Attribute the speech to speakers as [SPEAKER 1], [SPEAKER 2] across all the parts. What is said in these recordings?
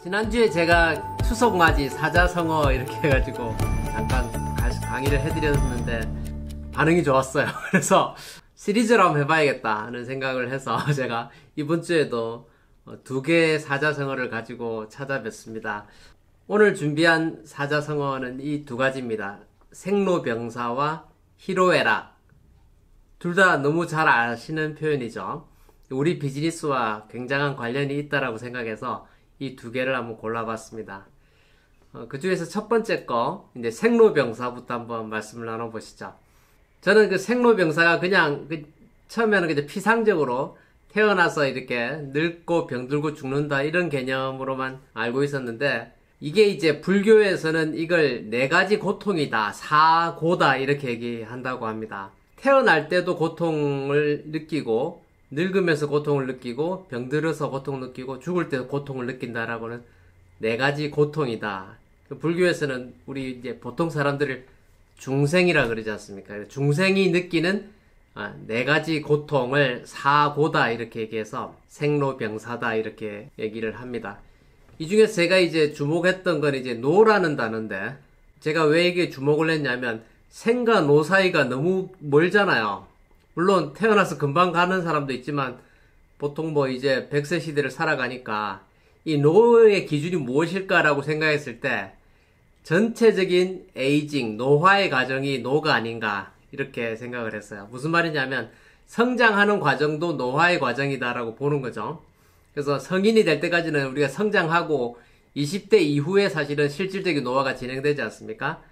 [SPEAKER 1] 지난주에 제가 추석맞이 사자성어 이렇게 해가지고 잠깐 강의를 해드렸는데 반응이 좋았어요. 그래서 시리즈로 한번 해봐야겠다 하는 생각을 해서 제가 이번 주에도 두 개의 사자성어를 가지고 찾아뵙습니다. 오늘 준비한 사자성어는 이 두 가지입니다. 생로병사와 희로애락. 둘 다 너무 잘 아시는 표현이죠. 우리 비즈니스와 굉장한 관련이 있다라고 생각해서 이 두 개를 한번 골라봤습니다. 그 중에서 첫 번째 거, 이제 생로병사부터 한번 말씀을 나눠보시죠. 저는 그 생로병사가 그냥 처음에는 그냥 피상적으로 태어나서 이렇게 늙고 병들고 죽는다 이런 개념으로만 알고 있었는데, 이게 이제 불교에서는 이걸 네 가지 고통이다, 사고다 이렇게 얘기한다고 합니다. 태어날 때도 고통을 느끼고, 늙으면서 고통을 느끼고, 병들어서 고통을 느끼고, 죽을 때도 고통을 느낀다라고는 네 가지 고통이다. 불교에서는 우리 이제 보통 사람들을 중생이라 그러지 않습니까? 중생이 느끼는 네 가지 고통을 사고다 이렇게 얘기해서 생로병사다 이렇게 얘기를 합니다. 이 중에서 제가 이제 주목했던 건 이제 노라는 단어인데, 제가 왜 이게 주목을 했냐면 생과 노 사이가 너무 멀잖아요. 물론 태어나서 금방 가는 사람도 있지만 보통 뭐 이제 100세 시대를 살아가니까 이 노의 기준이 무엇일까라고 생각했을 때 전체적인 에이징, 노화의 과정이 노가 아닌가 이렇게 생각을 했어요. 무슨 말이냐면 성장하는 과정도 노화의 과정이다라고 보는 거죠. 그래서 성인이 될 때까지는 우리가 성장하고 20대 이후에 사실은 실질적인 노화가 진행되지 않습니까?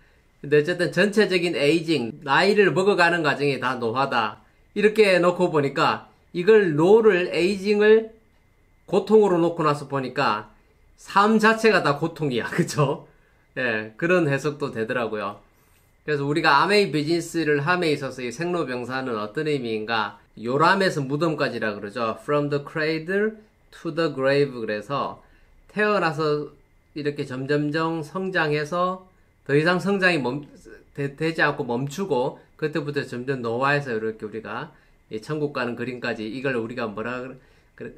[SPEAKER 1] 근데 어쨌든 전체적인 에이징, 나이를 먹어가는 과정이 다 노화다. 이렇게 놓고 보니까 이걸 노를, 에이징을 고통으로 놓고 나서 보니까 삶 자체가 다 고통이야. 그쵸? 예, 그런 해석도 되더라고요. 그래서 우리가 아메이 비즈니스를 함에 있어서 이 생로병사는 어떤 의미인가? 요람에서 무덤까지라 그러죠. From the cradle to the grave. 그래서 태어나서 이렇게 점점점 성장해서 더 이상 성장이 되지 않고 멈추고 그때부터 점점 노화해서 이렇게 우리가 천국 가는 그림까지, 이걸 우리가 뭐라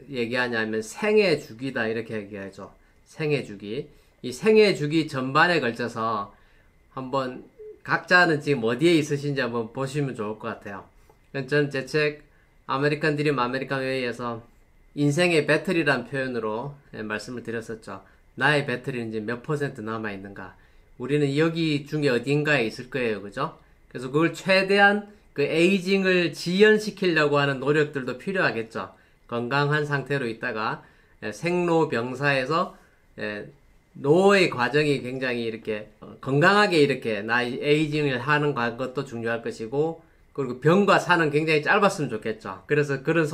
[SPEAKER 1] 얘기하냐면 생애 주기다 이렇게 얘기하죠. 생애 주기. 이 생애 주기 전반에 걸쳐서 한번 각자는 지금 어디에 있으신지 한번 보시면 좋을 것 같아요. 전 제 책 아메리칸 드림 아메리칸 웨이에서 인생의 배틀이란 표현으로 말씀을 드렸었죠. 나의 배틀이 이제 몇 퍼센트 남아있는가. 우리는 여기 중에 어딘가에 있을 거예요. 그죠? 그래서 그걸 최대한 그 에이징을 지연시키려고 하는 노력들도 필요하겠죠. 건강한 상태로 있다가 생로병사에서 노의 과정이 굉장히 이렇게 건강하게 이렇게 에이징을 하는 것도 중요할 것이고, 그리고 병과 사는 굉장히 짧았으면 좋겠죠. 그래서 그런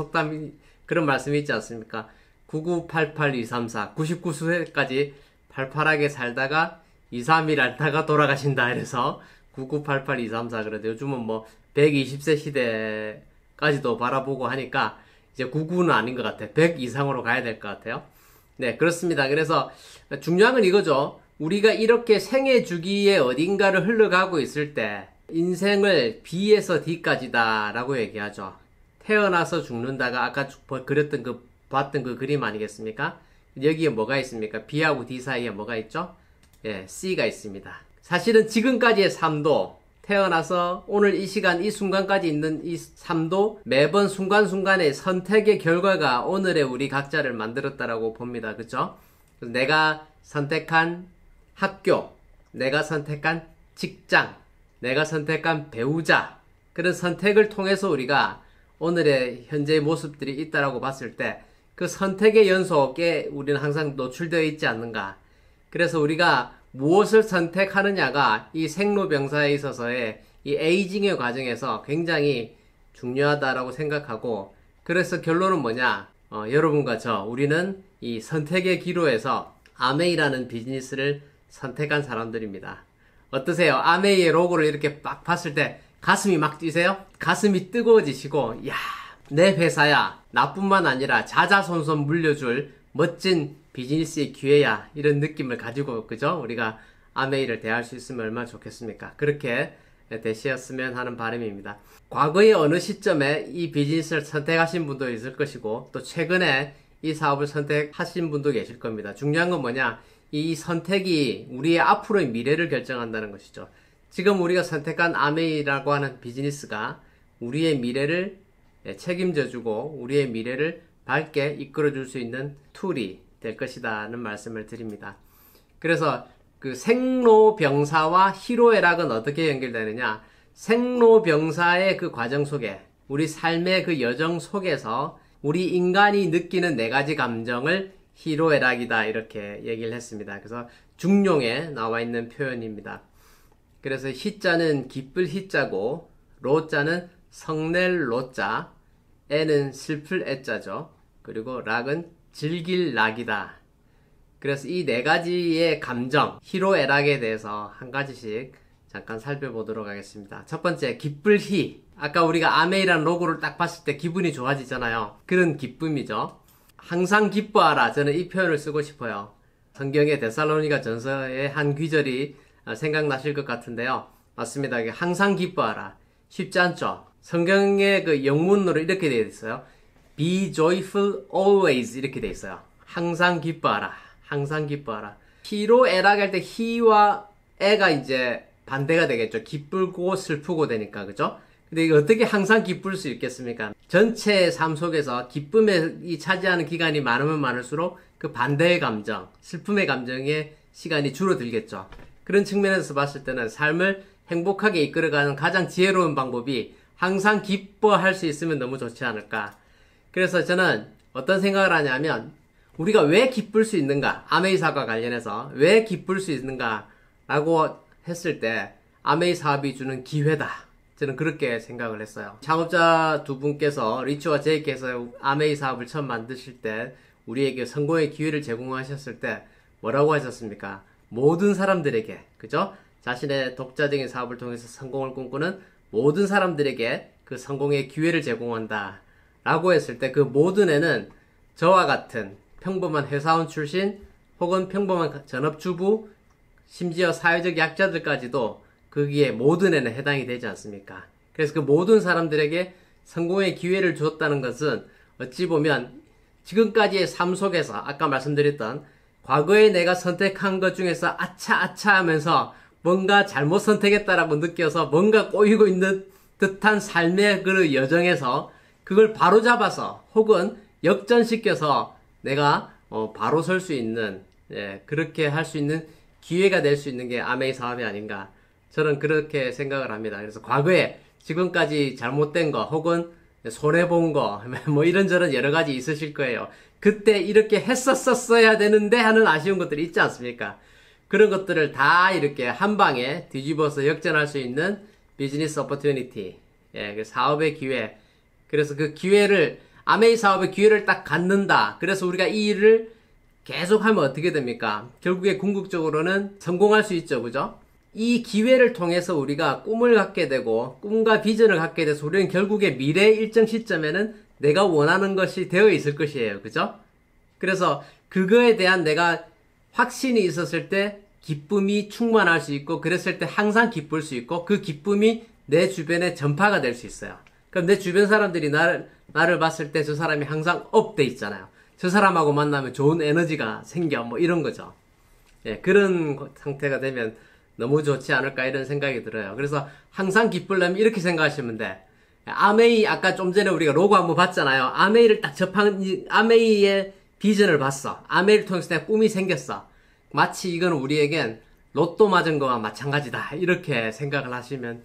[SPEAKER 1] 그런 말씀이 있지 않습니까? 9988234 99세까지 팔팔하게 살다가 2, 3일 앓다가 돌아가신다. 이래서 9988234 그래도 요즘은 뭐 120세 시대까지도 바라보고 하니까 이제 99는 아닌 것 같아. 100 이상으로 가야 될 것 같아요. 네, 그렇습니다. 그래서 중요한 건 이거죠. 우리가 이렇게 생애 주기에 어딘가를 흘러가고 있을 때 인생을 B에서 D까지다 라고 얘기하죠. 태어나서 죽는다가 아까 봤던 그 그림 아니겠습니까? 여기에 뭐가 있습니까? B하고 D 사이에 뭐가 있죠? 예, C가 있습니다. 사실은 지금까지의 삶도, 태어나서 오늘 이 시간 이 순간까지 있는 이 삶도 매번 순간순간의 선택의 결과가 오늘의 우리 각자를 만들었다라고 봅니다. 그쵸? 내가 선택한 학교, 내가 선택한 직장, 내가 선택한 배우자, 그런 선택을 통해서 우리가 오늘의 현재의 모습들이 있다라고 봤을 때 그 선택의 연속에 우리는 항상 노출되어 있지 않는가. 그래서 우리가 무엇을 선택하느냐가 이 생로병사에 있어서의 이 에이징의 과정에서 굉장히 중요하다라고 생각하고, 그래서 결론은 뭐냐? 여러분과 우리는 이 선택의 기로에서 아메이라는 비즈니스를 선택한 사람들입니다. 어떠세요? 아메이의 로고를 이렇게 막 봤을 때 가슴이 막 뛰세요? 가슴이 뜨거워지시고, 야, 내 회사야. 나뿐만 아니라 자자손손 물려줄 멋진 비즈니스의 기회야. 이런 느낌을 가지고, 그죠? 우리가 아메이를 대할 수 있으면 얼마나 좋겠습니까? 그렇게 되셨으면 하는 바람입니다. 과거의 어느 시점에 이 비즈니스를 선택하신 분도 있을 것이고, 또 최근에 이 사업을 선택하신 분도 계실 겁니다. 중요한 건 뭐냐? 이 선택이 우리의 앞으로의 미래를 결정한다는 것이죠. 지금 우리가 선택한 아메이라고 하는 비즈니스가 우리의 미래를 책임져주고 우리의 미래를 밝게 이끌어줄 수 있는 툴이 될 것이다는 말씀을 드립니다. 그래서 그 생로병사와 희로애락은 어떻게 연결되느냐? 생로병사의 그 과정 속에 우리 삶의 그 여정 속에서 우리 인간이 느끼는 네 가지 감정을 희로애락이다 이렇게 얘기를 했습니다. 그래서 중용에 나와 있는 표현입니다. 그래서 희자는 기쁠 희자고 로자는 성낼 로자, 애는 슬플 애자죠. 그리고 락은 즐길 락이다. 그래서 이 네 가지의 감정, 희로애락에 대해서 한 가지씩 잠깐 살펴보도록 하겠습니다. 첫 번째, 기쁠 희. 아까 우리가 아메이라는 로고를 딱 봤을 때 기분이 좋아지잖아요. 그런 기쁨이죠. 항상 기뻐하라. 저는 이 표현을 쓰고 싶어요. 성경의 데살로니가 전서의 한 귀절이 생각나실 것 같은데요. 맞습니다. 항상 기뻐하라. 쉽지 않죠? 성경의 그 영문으로 이렇게 되어 있어요. Be joyful always 이렇게 되어 있어요. 항상 기뻐하라. 항상 기뻐하라. 희로 애락 할 때 희와 애가 이제 반대가 되겠죠. 기쁘고 슬프고 되니까, 그죠? 근데 이거 어떻게 항상 기쁠 수 있겠습니까? 전체의 삶 속에서 기쁨이 차지하는 기간이 많으면 많을수록 그 반대의 감정, 슬픔의 감정의 시간이 줄어들겠죠. 그런 측면에서 봤을 때는 삶을 행복하게 이끌어가는 가장 지혜로운 방법이 항상 기뻐할 수 있으면 너무 좋지 않을까. 그래서 저는 어떤 생각을 하냐면 우리가 왜 기쁠 수 있는가, 아메이 사업과 관련해서 왜 기쁠 수 있는가 라고 했을 때 아메이 사업이 주는 기회다. 저는 그렇게 생각을 했어요. 창업자 두 분께서 리치와 제이께서 아메이 사업을 처음 만드실 때 우리에게 성공의 기회를 제공하셨을 때 뭐라고 하셨습니까? 모든 사람들에게, 그죠? 자신의 독자적인 사업을 통해서 성공을 꿈꾸는 모든 사람들에게 그 성공의 기회를 제공한다 라고 했을 때 그 모든 애는 저와 같은 평범한 회사원 출신 혹은 평범한 전업주부 심지어 사회적 약자들까지도 거기에 모든 애는 해당이 되지 않습니까? 그래서 그 모든 사람들에게 성공의 기회를 주었다는 것은 어찌 보면 지금까지의 삶 속에서 아까 말씀드렸던 과거에 내가 선택한 것 중에서 아차 하면서 뭔가 잘못 선택했다라고 느껴서 뭔가 꼬이고 있는 듯한 삶의 그 여정에서 그걸 바로잡아서 혹은 역전시켜서 내가 바로 설 수 있는 그렇게 할 수 있는 기회가 될 수 있는 게 아메이 사업이 아닌가 저는 그렇게 생각을 합니다. 그래서 과거에 지금까지 잘못된 거 혹은 손해본 거 뭐 이런저런 여러 가지 있으실 거예요. 그때 이렇게 했었어야 되는데 하는 아쉬운 것들이 있지 않습니까? 그런 것들을 다 이렇게 한 방에 뒤집어서 역전할 수 있는 비즈니스 오퍼튜니티, 그 사업의 기회. 그래서 그 기회를 아메이 사업의 기회를 딱 갖는다. 그래서 우리가 이 일을 계속하면 어떻게 됩니까? 결국에 궁극적으로는 성공할 수 있죠, 그죠? 이 기회를 통해서 우리가 꿈을 갖게 되고 꿈과 비전을 갖게 돼서 우리는 결국에 미래의 일정 시점에는 내가 원하는 것이 되어 있을 것이에요, 그죠? 그래서 그거에 대한 내가 확신이 있었을 때 기쁨이 충만할 수 있고 그랬을 때 항상 기쁠 수 있고 그 기쁨이 내 주변에 전파가 될 수 있어요. 그럼 내 주변 사람들이 나를 봤을 때 저 사람이 항상 업돼 있잖아요. 저 사람하고 만나면 좋은 에너지가 생겨 뭐 이런 거죠. 그런 상태가 되면 너무 좋지 않을까 이런 생각이 들어요. 그래서 항상 기쁠려면 이렇게 생각하시면 돼. 아메이 아까 좀 전에 우리가 로고 한번 봤잖아요. 아메이를 딱 아메이의 비전을 봤어. 아메이를 통해서 내 꿈이 생겼어. 마치 이건 우리에겐 로또 맞은 거와 마찬가지다. 이렇게 생각을 하시면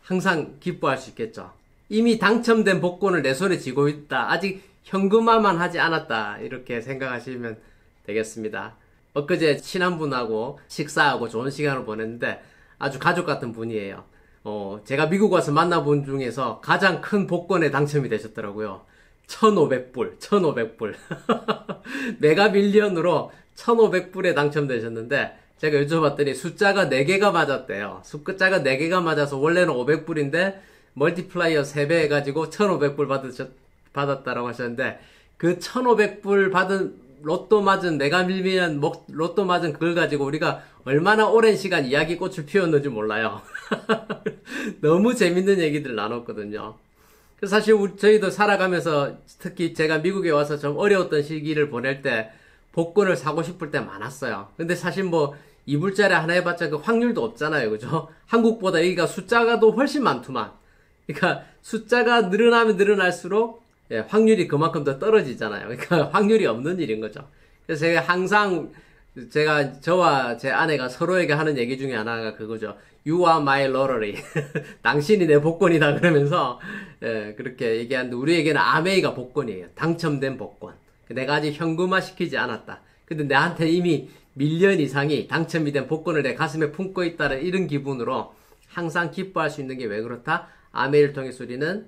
[SPEAKER 1] 항상 기뻐할 수 있겠죠. 이미 당첨된 복권을 내 손에 쥐고 있다. 아직 현금화만 하지 않았다. 이렇게 생각하시면 되겠습니다. 엊그제 친한 분하고 식사하고 좋은 시간을 보냈는데 아주 가족 같은 분이에요. 제가 미국 와서 만나본 중에서 가장 큰 복권에 당첨이 되셨더라고요. 1,500불. 메가 밀리언으로 1,500불에 당첨되셨는데 제가 여쭤봤더니 숫자가 4개가 맞았대요. 숫자가 4개가 맞아서 원래는 500불인데 멀티플라이어 3배 해가지고 1,500불 받았다라고 하셨는데 그 1,500불 받은 로또 맞은 메가 밀리언 로또 맞은 그걸 가지고 우리가 얼마나 오랜 시간 이야기꽃을 피웠는지 몰라요. 너무 재밌는 얘기들 나눴거든요. 그래서 사실 저희도 살아가면서 특히 제가 미국에 와서 좀 어려웠던 시기를 보낼 때 복권을 사고 싶을 때 많았어요. 근데 사실 뭐 이불짜리 하나 해봤자 그 확률도 없잖아요. 그죠? 한국보다 여기가 숫자가 더 훨씬 많더만. 그러니까 숫자가 늘어나면 늘어날수록 확률이 그만큼 더 떨어지잖아요. 그러니까 확률이 없는 일인 거죠. 그래서 제가 항상 저와 제 아내가 서로에게 하는 얘기 중에 하나가 그거죠. You are my lottery. 당신이 내 복권이다 그러면서 그렇게 얘기하는데 우리에게는 아메이가 복권이에요. 당첨된 복권. 내가 아직 현금화 시키지 않았다. 근데 나한테 이미 밀리언 이상이 당첨이 된 복권을 내 가슴에 품고 있다는 이런 기분으로 항상 기뻐할 수 있는 게 왜 그렇다? 아메이를 통해서 우리는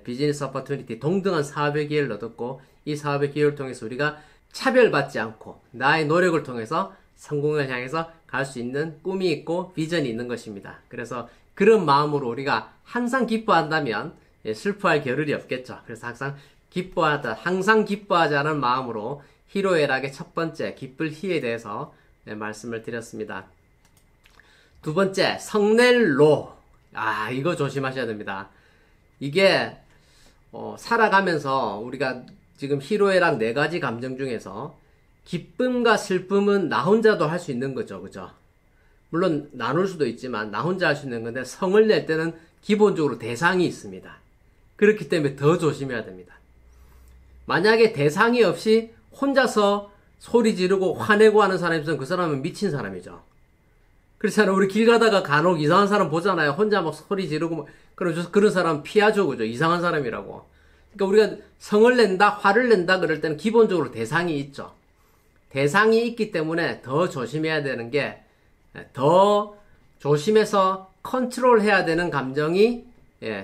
[SPEAKER 1] 비즈니스 오퍼튜니티 동등한 사업의 기회를 얻었고 이 사업의 기회를 통해서 우리가 차별받지 않고 나의 노력을 통해서 성공을 향해서 갈 수 있는 꿈이 있고 비전이 있는 것입니다. 그래서 그런 마음으로 우리가 항상 기뻐한다면 슬퍼할 겨를이 없겠죠. 그래서 항상 기뻐하자는 마음으로 희로애락의 첫 번째 기쁠 희에 대해서 말씀을 드렸습니다. 두 번째, 성낼로. 이거 조심하셔야 됩니다. 이게 살아가면서 우리가 지금 희로애락 네 가지 감정 중에서 기쁨과 슬픔은 나 혼자도 할 수 있는 거죠. 그죠? 물론 나눌 수도 있지만 나 혼자 할 수 있는 건데 성을 낼 때는 기본적으로 대상이 있습니다. 그렇기 때문에 더 조심해야 됩니다. 만약에 대상이 없이 혼자서 소리 지르고 화내고 하는 사람이 있으면 그 사람은 미친 사람이죠. 그렇잖아요. 우리 길 가다가 간혹 이상한 사람 보잖아요. 혼자 막 소리 지르고 그런 사람 피하죠. 그죠? 이상한 사람이라고. 그러니까 우리가 성을 낸다, 화를 낸다 그럴 때는 기본적으로 대상이 있죠. 대상이 있기 때문에 더 조심해야 되는 게 더 조심해서 컨트롤 해야 되는 감정이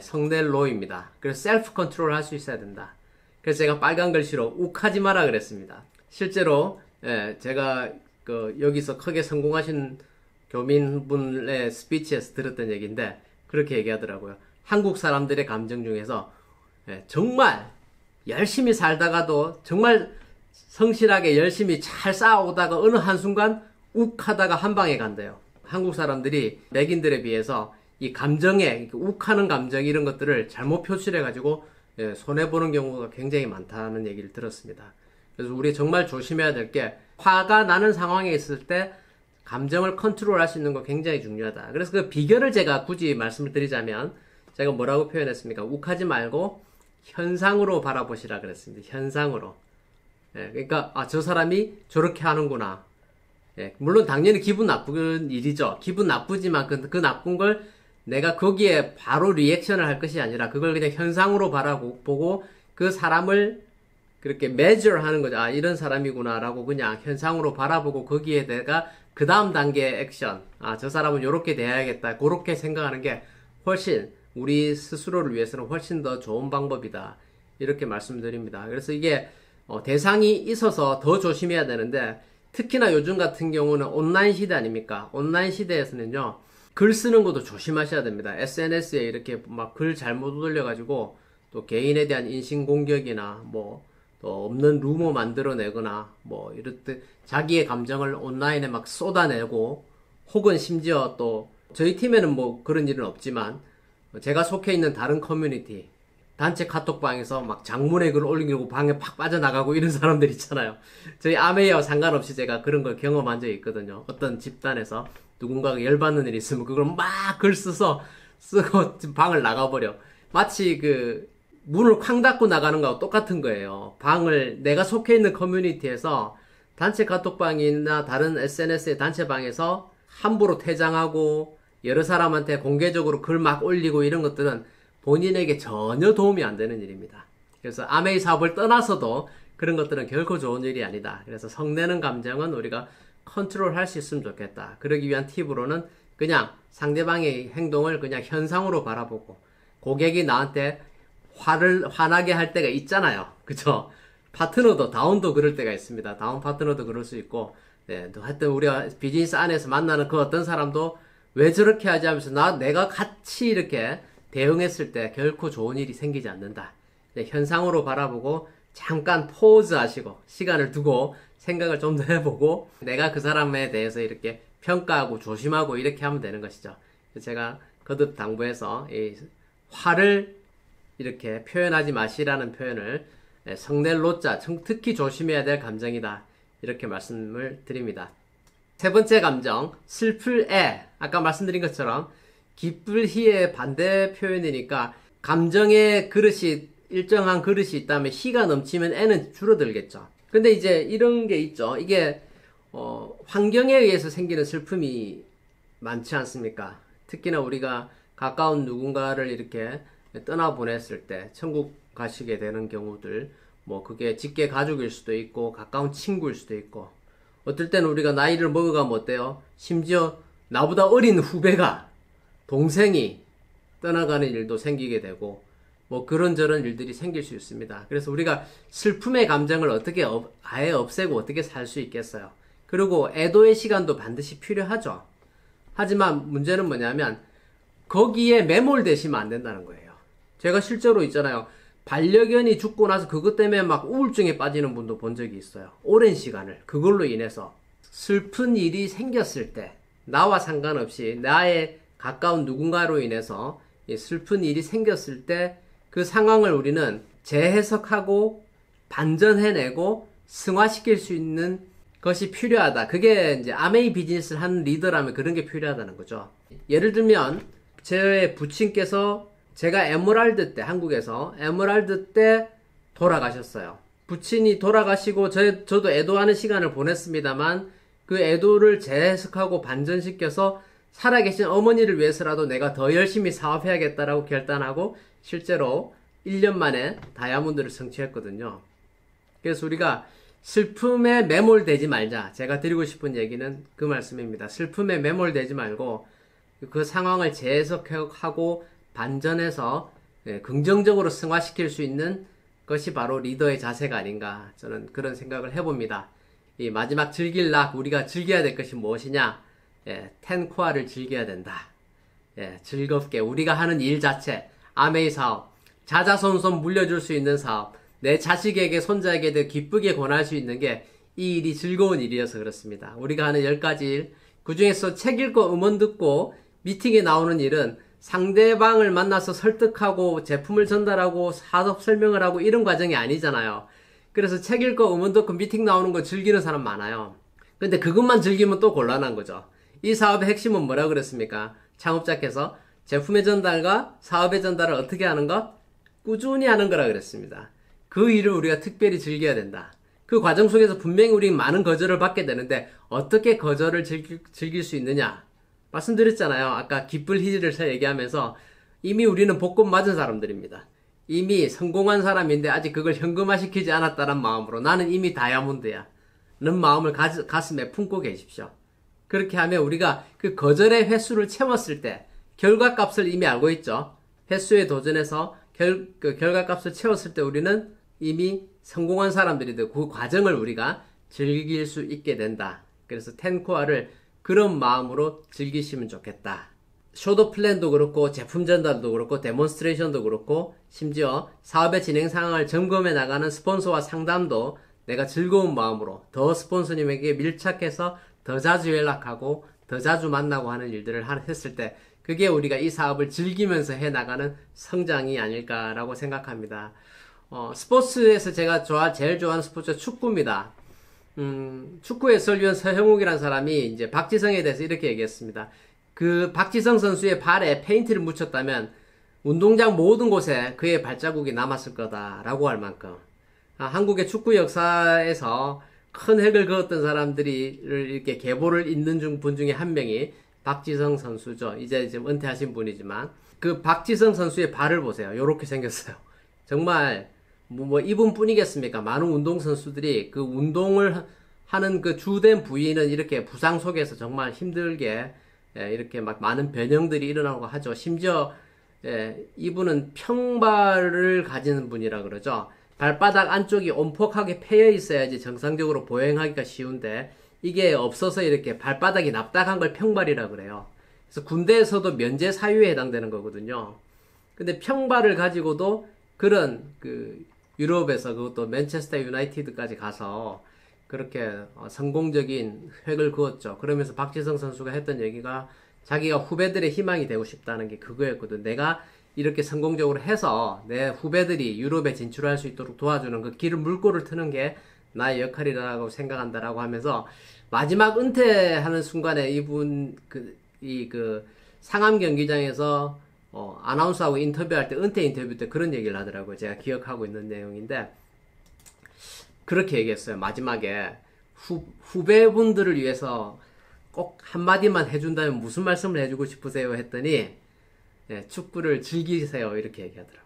[SPEAKER 1] 성낼로입니다. 그래서 셀프 컨트롤 할 수 있어야 된다. 그래서 제가 빨간 글씨로 욱하지 마라 그랬습니다. 실제로 제가 여기서 크게 성공하신 교민분의 스피치에서 들었던 얘기인데 그렇게 얘기하더라고요. 한국 사람들의 감정 중에서 정말 열심히 살다가도 정말 성실하게 열심히 잘 쌓아오다가 어느 한순간 욱하다가 한 방에 간대요. 한국 사람들이 맥인들에 비해서 이 감정에 욱하는 감정 이런 것들을 잘못 표출해가지고 손해보는 경우가 굉장히 많다는 얘기를 들었습니다. 그래서 우리 정말 조심해야 될 게 화가 나는 상황에 있을 때 감정을 컨트롤할 수 있는 거 굉장히 중요하다. 그래서 그 비결을 제가 굳이 말씀을 드리자면 제가 뭐라고 표현했습니까? 욱하지 말고 현상으로 바라보시라 그랬습니다. 현상으로. 그러니까 저 사람이 저렇게 하는구나. 물론 당연히 기분 나쁜 일이죠. 기분 나쁘지만 그 나쁜 걸 내가 거기에 바로 리액션을 할 것이 아니라 그걸 그냥 현상으로 바라보고 그 사람을 그렇게 measure 하는 거죠. 이런 사람이구나 라고 그냥 현상으로 바라보고 거기에 내가 그 다음 단계의 액션, 저 사람은 요렇게 대해야겠다 그렇게 생각하는 게 훨씬 우리 스스로를 위해서는 훨씬 더 좋은 방법이다 이렇게 말씀드립니다. 그래서 이게 대상이 있어서 더 조심해야 되는데 특히나 요즘 같은 경우는 온라인 시대 아닙니까? 온라인 시대에서는요 글 쓰는 것도 조심하셔야 됩니다. SNS에 이렇게 막 글 잘못 올려가지고 또 개인에 대한 인신공격이나 또 없는 루머 만들어내거나 이렇듯 자기의 감정을 온라인에 막 쏟아내고 혹은 심지어 또 저희 팀에는 그런 일은 없지만 제가 속해 있는 다른 커뮤니티 단체 카톡방에서 막 장문의 글을 올리고 방에 팍 빠져나가고 이런 사람들 있잖아요. 저희 아메이와 상관없이 제가 그런 걸 경험한 적이 있거든요. 어떤 집단에서 누군가가 열받는 일이 있으면 그걸 막 글 쓰고 방을 나가버려. 마치 문을 쾅 닫고 나가는 거하고 똑같은 거예요. 내가 속해 있는 커뮤니티에서 단체 카톡방이나 다른 SNS의 단체방에서 함부로 퇴장하고 여러 사람한테 공개적으로 글 막 올리고 이런 것들은 본인에게 전혀 도움이 안 되는 일입니다. 그래서 아메이 사업을 떠나서도 그런 것들은 결코 좋은 일이 아니다. 그래서 성내는 감정은 우리가 컨트롤 할 수 있으면 좋겠다. 그러기 위한 팁으로는 그냥 상대방의 행동을 그냥 현상으로 바라보고 고객이 나한테 화나게 할 때가 있잖아요. 그쵸? 파트너도 다운도 그럴 때가 있습니다. 다운 파트너도 그럴 수 있고 하여튼 우리가 비즈니스 안에서 만나는 그 어떤 사람도 왜 저렇게 하지 하면서 내가 같이 이렇게 대응했을 때 결코 좋은 일이 생기지 않는다. 현상으로 바라보고 잠깐 포즈 하시고 시간을 두고 생각을 좀 더 해보고 내가 그 사람에 대해서 이렇게 평가하고 조심하고 이렇게 하면 되는 것이죠. 제가 거듭 당부해서 화를 이렇게 표현하지 마시라는 표현을 성낼로자, 특히 조심해야 될 감정이다. 이렇게 말씀을 드립니다. 세 번째 감정, 슬플 애. 아까 말씀드린 것처럼 기쁠 희의 반대 표현이니까 감정의 그릇이 일정한 그릇이 있다면 희가 넘치면 애는 줄어들겠죠. 근데 이제 이런 게 있죠. 이게 환경에 의해서 생기는 슬픔이 많지 않습니까? 특히나 우리가 가까운 누군가를 이렇게 떠나보냈을 때 천국 가시게 되는 경우들, 뭐 그게 직계 가족일 수도 있고 가까운 친구일 수도 있고, 어떨 때는 우리가 나이를 먹어가면 어때요? 심지어 나보다 어린 후배가, 동생이 떠나가는 일도 생기게 되고, 뭐 그런저런 일들이 생길 수 있습니다. 그래서 우리가 슬픔의 감정을 어떻게 아예 없애고 어떻게 살 수 있겠어요? 그리고 애도의 시간도 반드시 필요하죠. 하지만 문제는 뭐냐면 거기에 매몰되시면 안 된다는 거예요. 제가 실제로 있잖아요. 반려견이 죽고 나서 그것 때문에 막 우울증에 빠지는 분도 본 적이 있어요. 오랜 시간을 그걸로 인해서. 슬픈 일이 생겼을 때 나와 상관없이 나의 가까운 누군가로 인해서 슬픈 일이 생겼을 때 그 상황을 우리는 재해석하고 반전해내고 승화시킬 수 있는 것이 필요하다. 그게 이제 아메이 비즈니스를 하는 리더라면 그런 게 필요하다는 거죠. 예를 들면 제 부친께서 제가 에메랄드 때, 한국에서 에메랄드 때 돌아가셨어요. 부친이 돌아가시고 저도 애도하는 시간을 보냈습니다만 그 애도를 재해석하고 반전시켜서 살아계신 어머니를 위해서라도 내가 더 열심히 사업해야겠다라고 결단하고 실제로 1년 만에 다이아몬드를 성취했거든요. 그래서 우리가 슬픔에 매몰되지 말자. 제가 드리고 싶은 얘기는 그 말씀입니다. 슬픔에 매몰되지 말고 그 상황을 재해석하고 반전해서 긍정적으로 승화시킬 수 있는 것이 바로 리더의 자세가 아닌가, 저는 그런 생각을 해봅니다. 이 마지막 즐길 락, 우리가 즐겨야 될 것이 무엇이냐? 텐코아를 즐겨야 된다. 즐겁게 우리가 하는 일 자체, 아메이 사업, 자자손손 물려줄 수 있는 사업, 내 자식에게 손자에게도 기쁘게 권할 수 있는 게 이 일이 즐거운 일이어서 그렇습니다. 우리가 하는 10가지 일, 그 중에서 책 읽고 음원 듣고 미팅에 나오는 일은 상대방을 만나서 설득하고 제품을 전달하고 사업 설명을 하고 이런 과정이 아니잖아요. 그래서 책 읽고 음원 듣고 미팅 나오는 거 즐기는 사람 많아요. 근데 그것만 즐기면 또 곤란한 거죠. 이 사업의 핵심은 뭐라고 그랬습니까? 창업자께서 제품의 전달과 사업의 전달을 어떻게 하는 것? 꾸준히 하는 거라 그랬습니다. 그 일을 우리가 특별히 즐겨야 된다. 그 과정 속에서 분명히 우리 많은 거절을 받게 되는데 어떻게 거절을 즐길 수 있느냐? 말씀드렸잖아요. 아까 기쁠 희를 얘기하면서 이미 우리는 복권 맞은 사람들입니다. 이미 성공한 사람인데 아직 그걸 현금화시키지 않았다는 마음으로 나는 이미 다이아몬드야 는 마음을 가슴에 품고 계십시오. 그렇게 하면 우리가 그 거절의 횟수를 채웠을 때 결과값을 이미 알고 있죠. 횟수에 도전해서 그 결과값을 채웠을 때 우리는 이미 성공한 사람들인데 그 과정을 우리가 즐길 수 있게 된다. 그래서 텐코아를 그런 마음으로 즐기시면 좋겠다. 쇼도 플랜도 그렇고 제품 전달도 그렇고 데몬스트레이션도 그렇고 심지어 사업의 진행 상황을 점검해 나가는 스폰서와 상담도 내가 즐거운 마음으로 더 스폰서님에게 밀착해서 더 자주 연락하고 더 자주 만나고 하는 일들을 했을 때 그게 우리가 이 사업을 즐기면서 해나가는 성장이 아닐까라고 생각합니다. 스포츠에서 제가 제일 좋아하는 스포츠가 축구입니다. 축구 해설위원 서형욱이라는 사람이 이제 박지성에 대해서 이렇게 얘기했습니다. 그 박지성 선수의 발에 페인트를 묻혔다면 운동장 모든 곳에 그의 발자국이 남았을 거다라고 할 만큼 한국의 축구 역사에서 큰 획을 그었던 사람들이 이렇게 계보를 잇는 분 중에 한 명이 박지성 선수죠. 이제 좀 은퇴하신 분이지만 그 박지성 선수의 발을 보세요. 요렇게 생겼어요. 정말 뭐 이분뿐이겠습니까? 많은 운동선수들이 그 운동을 하는 그 주된 부위는 이렇게 부상 속에서 정말 힘들게 이렇게 막 많은 변형들이 일어나고 하죠. 심지어 이분은 평발을 가지는 분이라 그러죠. 발바닥 안쪽이 온폭하게 패여 있어야지 정상적으로 보행하기가 쉬운데 이게 없어서 이렇게 발바닥이 납작한 걸 평발이라 그래요. 그래서 군대에서도 면제 사유에 해당되는 거거든요. 근데 평발을 가지고도 그런 유럽에서 그것도 맨체스터 유나이티드까지 가서 그렇게 성공적인 획을 그었죠. 그러면서 박지성 선수가 했던 얘기가 자기가 후배들의 희망이 되고 싶다는 게 그거였거든. 내가 이렇게 성공적으로 해서 내 후배들이 유럽에 진출할 수 있도록 도와주는 그 길을 물꼬를 트는 게 나의 역할이라고 생각한다라고 하면서 마지막 은퇴하는 순간에 이분 그 상암 경기장에서 아나운서하고 인터뷰할 때 은퇴 인터뷰 때 그런 얘기를 하더라고요. 제가 기억하고 있는 내용인데 그렇게 얘기했어요. 마지막에 후배분들을 위해서 꼭 한마디만 해준다면 무슨 말씀을 해주고 싶으세요? 했더니 축구를 즐기세요 이렇게 얘기하더라고요.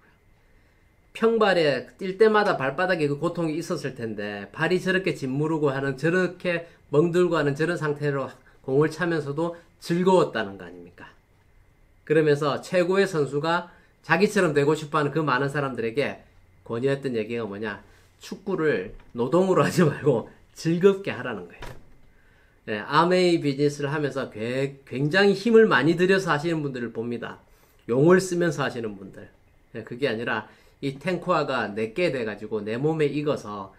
[SPEAKER 1] 평발에 뛸 때마다 발바닥에 그 고통이 있었을 텐데 발이 저렇게 짓무르고 하는 저렇게 멍들고 하는 저런 상태로 공을 차면서도 즐거웠다는 거 아닙니까? 그러면서 최고의 선수가 자기처럼 되고 싶어하는 그 많은 사람들에게 권유했던 얘기가 뭐냐? 축구를 노동으로 하지 말고 즐겁게 하라는 거예요. 아메이 비즈니스를 하면서 굉장히 힘을 많이 들여서 하시는 분들을 봅니다. 용을 쓰면서 하시는 분들. 그게 아니라 이 탱쿠아가 내게 돼가지고 내 몸에 익어서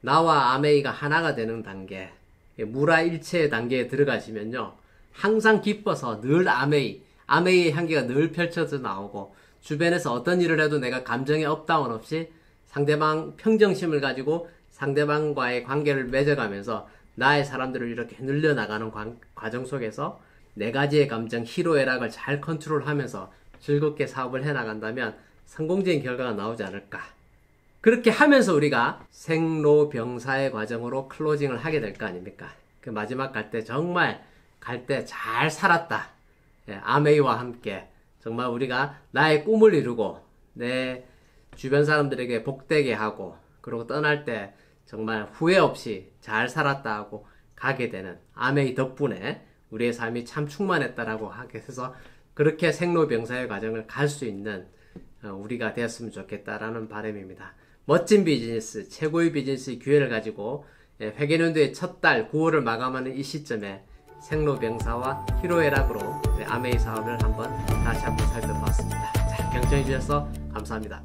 [SPEAKER 1] 나와 아메이가 하나가 되는 단계, 무라일체의 단계에 들어가시면요. 항상 기뻐서 늘 아메이의 향기가 늘 펼쳐져 나오고 주변에서 어떤 일을 해도 내가 감정의 업다운 없이 상대방 평정심을 가지고 상대방과의 관계를 맺어가면서 나의 사람들을 이렇게 늘려나가는 과정 속에서 네 가지의 감정, 희로애락을 잘 컨트롤하면서 즐겁게 사업을 해나간다면 성공적인 결과가 나오지 않을까. 그렇게 하면서 우리가 생로병사의 과정으로 클로징을 하게 될 거 아닙니까? 그 마지막 갈 때 정말 갈 때 잘 살았다. 아메이와 함께 정말 우리가 나의 꿈을 이루고 내 주변 사람들에게 복되게 하고 그리고 떠날 때 정말 후회 없이 잘 살았다 하고 가게 되는 아메이 덕분에 우리의 삶이 참 충만했다라고 하게 해서 그렇게 생로병사의 과정을 갈 수 있는 우리가 되었으면 좋겠다라는 바람입니다. 멋진 비즈니스, 최고의 비즈니스의 기회를 가지고 회계년도의 첫 달 9월을 마감하는 이 시점에 생로병사와 희로애락으로 아메이 사업을 한번 다시 한번 살펴봤습니다. 자, 경청해 주셔서 감사합니다.